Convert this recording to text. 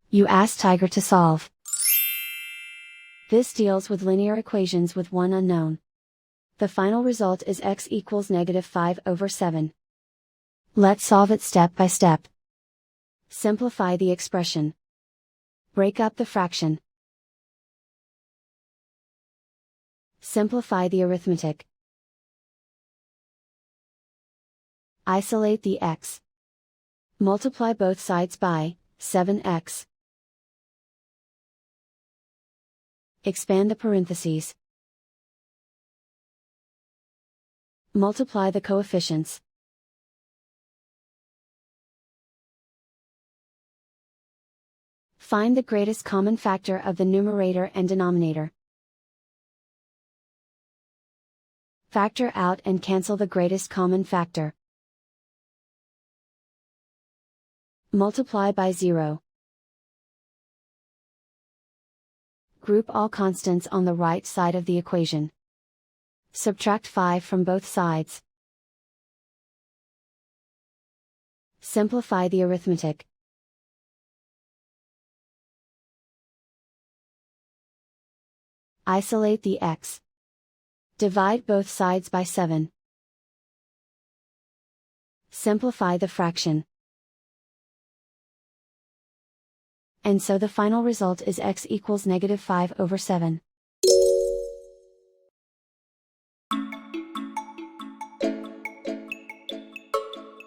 You ask Tiger to solve. This deals with linear equations with one unknown. The final result is x equals -5/7. Let's solve it step by step. Simplify the expression. Break up the fraction. Simplify the arithmetic. Isolate the x. Multiply both sides by 7x. Expand the parentheses. Multiply the coefficients. Find the greatest common factor of the numerator and denominator. Factor out and cancel the greatest common factor. Multiply by 0. Group all constants on the right side of the equation. Subtract 5 from both sides. Simplify the arithmetic. Isolate the x. Divide both sides by 7. Simplify the fraction. And so the final result is x equals -5/7.